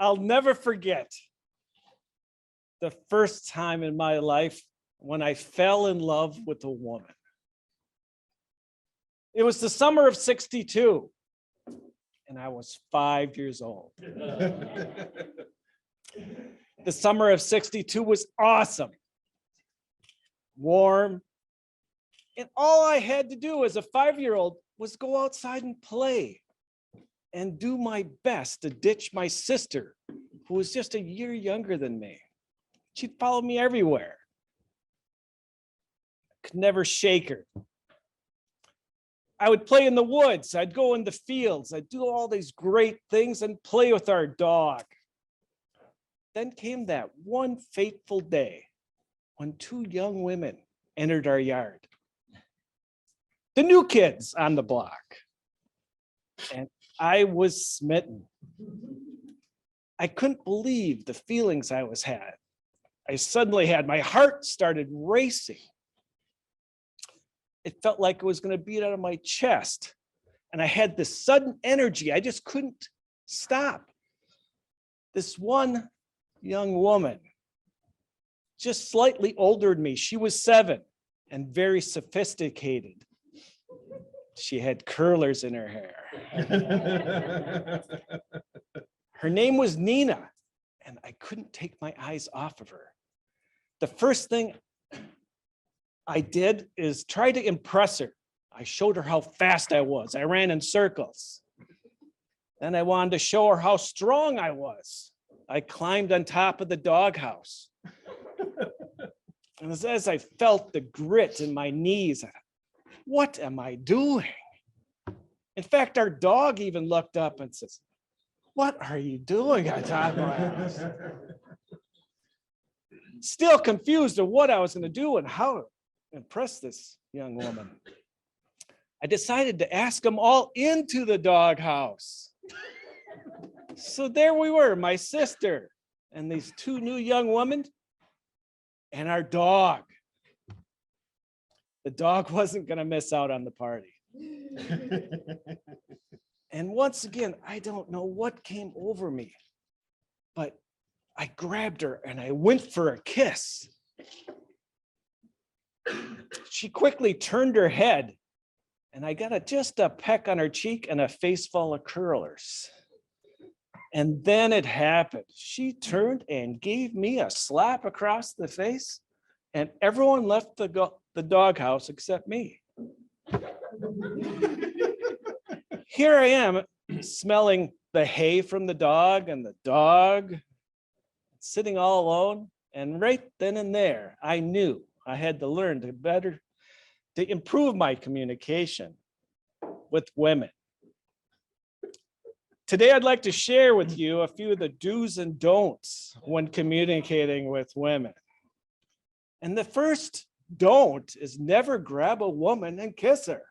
I'll never forget the first time in my life when I fell in love with a woman. It was the summer of '62, and I was 5 years old. The summer of '62 was awesome, warm, and all I had to do as a 5-year-old was go outside and play and do my best to ditch my sister, who was just a year younger than me. She'd follow me everywhere. I could never shake her. I would play in the woods. I'd go in the fields. I'd do all these great things and play with our dog. Then came that one fateful day when two young women entered our yard. The new kids on the block. And I was smitten. I couldn't believe the feelings I was had. I suddenly had, my heart started racing. It felt like it was going to beat out of my chest. And I had this sudden energy. I just couldn't stop. This one young woman, just slightly older than me, she was 7 and very sophisticated. She had curlers in her hair. Her name was Nina, and I couldn't take my eyes off of her. The first thing I did is try to impress her. I showed her how fast I was. I ran in circles. Then I wanted to show her how strong I was. I climbed on top of the doghouse. And as I felt the grit in my knees, what am I doing? In fact, our dog even looked up and says, "What are you doing on top of my house?" Still confused of what I was going to do and how to impress this young woman, I decided to ask them all into the doghouse. So there we were, my sister and these two new young women and our dog. The dog wasn't going to miss out on the party. And once again, I don't know what came over me, but I grabbed her and I went for a kiss. She quickly turned her head and I got just a peck on her cheek and a face full of curlers. And then it happened. She turned and gave me a slap across the face, and everyone left the doghouse except me. Here I am smelling the hay from the dog and the dog, sitting all alone. And right then and there, I knew I had to learn to improve my communication with women. Today, I'd like to share with you a few of the do's and don'ts when communicating with women. And the first don't is never grab a woman and kiss her.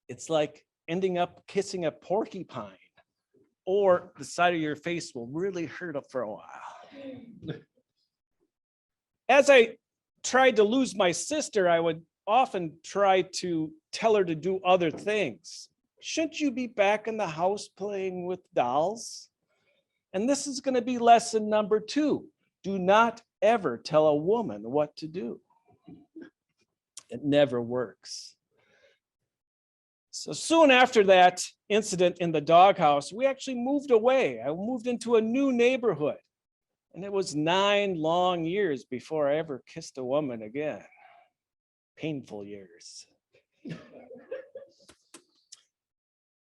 It's like ending up kissing a porcupine, or the side of your face will really hurt for a while. As I tried to lose my sister, I would often try to tell her to do other things. Shouldn't you be back in the house playing with dolls? And this is going to be lesson number 2. Do not ever tell a woman what to do. It never works. So soon after that incident in the doghouse, we actually moved away. I moved into a new neighborhood. And it was 9 long years before I ever kissed a woman again. Painful years.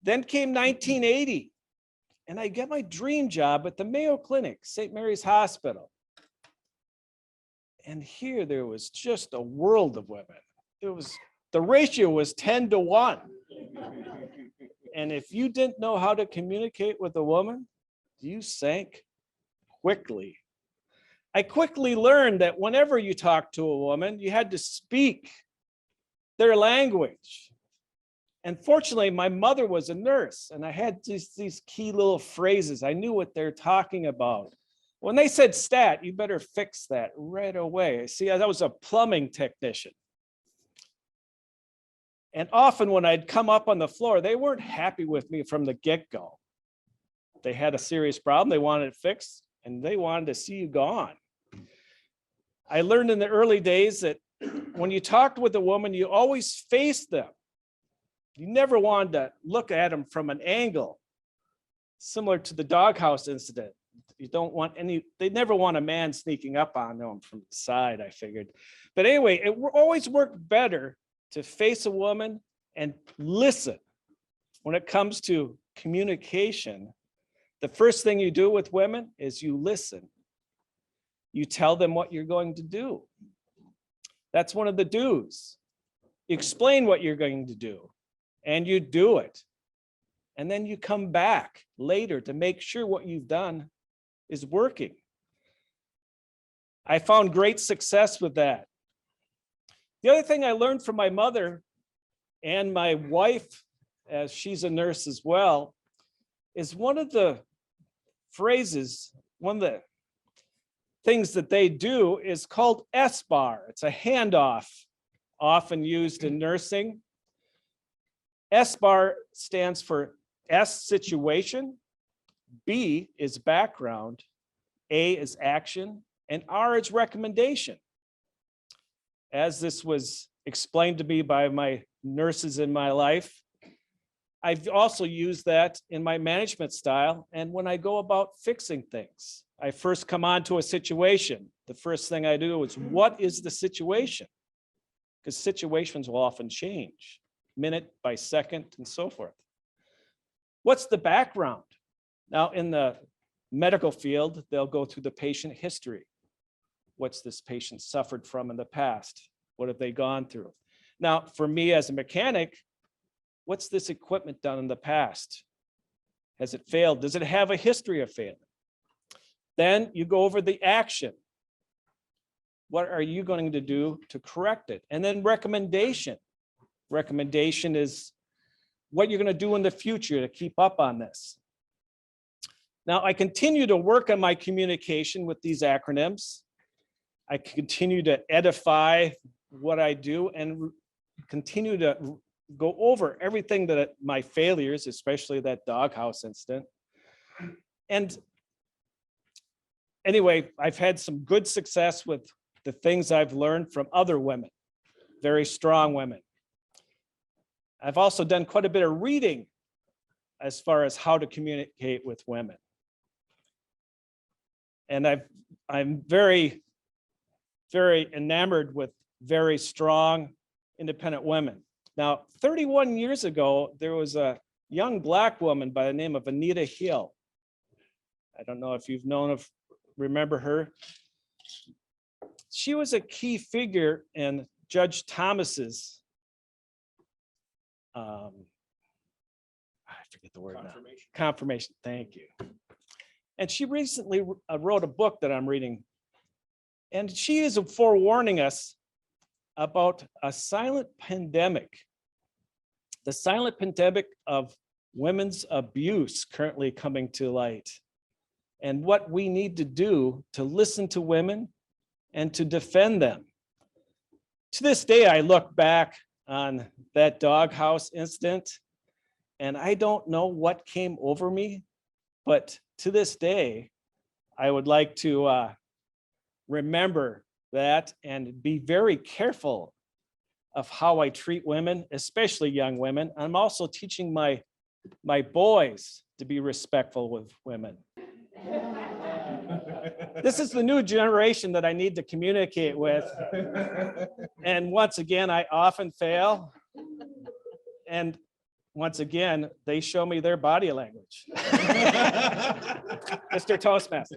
Then came 1980, and I got my dream job at the Mayo Clinic, St. Mary's Hospital. And here there was just a world of women. The ratio was 10 to 1. And if you didn't know how to communicate with a woman, you sank quickly. I quickly learned that whenever you talk to a woman, you had to speak their language. And fortunately, my mother was a nurse, and I had these key little phrases. I knew what they're talking about. When they said stat, you better fix that right away. See, I was a plumbing technician. And often when I'd come up on the floor, they weren't happy with me from the get-go. They had a serious problem. They wanted it fixed, and they wanted to see you gone. I learned in the early days that when you talked with a woman, you always faced them. You never wanted to look at them from an angle, similar to the doghouse incident. You don't want they never want a man sneaking up on them from the side, I figured. But anyway, it always worked better to face a woman and listen. When it comes to communication, the first thing you do with women is you listen. You tell them what you're going to do. That's one of the do's. You explain what you're going to do, and you do it. And then you come back later to make sure what you've done is working. I found great success with that. The other thing I learned from my mother and my wife, as she's a nurse as well, is one of the phrases, one of the things that they do is called S-bar. It's a handoff, often used in nursing. S-bar stands for S, situation, B is background, A is action, and R is recommendation. As this was explained to me by my nurses in my life, I've also used that in my management style and when I go about fixing things. I first come onto a situation. The first thing I do is, what is the situation? Because situations will often change, minute by second and so forth. What's the background? Now, in the medical field, they'll go through the patient history. What's this patient suffered from in the past? What have they gone through? Now, for me as a mechanic, what's this equipment done in the past? Has it failed? Does it have a history of failing? Then you go over the action. What are you going to do to correct it? And then recommendation. Recommendation is what you're going to do in the future to keep up on this. Now, I continue to work on my communication with these acronyms. I continue to edify what I do and continue to go over everything that my failures, especially that doghouse incident. And anyway, I've had some good success with the things I've learned from other women, very strong women. I've also done quite a bit of reading as far as how to communicate with women. And I'm very, very enamored with very strong, independent women. Now, 31 years ago, there was a young Black woman by the name of Anita Hill. I don't know if you've remember her. She was a key figure in Judge Thomas's, I forget the word now. Confirmation, thank you. And she recently wrote a book that I'm reading. And she is forewarning us about a silent pandemic, the silent pandemic of women's abuse currently coming to light, and what we need to do to listen to women and to defend them. To this day, I look back on that doghouse incident, and I don't know what came over me, but to this day, I would like to remember that and be very careful of how I treat women, especially young women. I'm also teaching my boys to be respectful with women. This is the new generation that I need to communicate with. And once again, I often fail. And once again, they show me their body language. Mr. Toastmaster.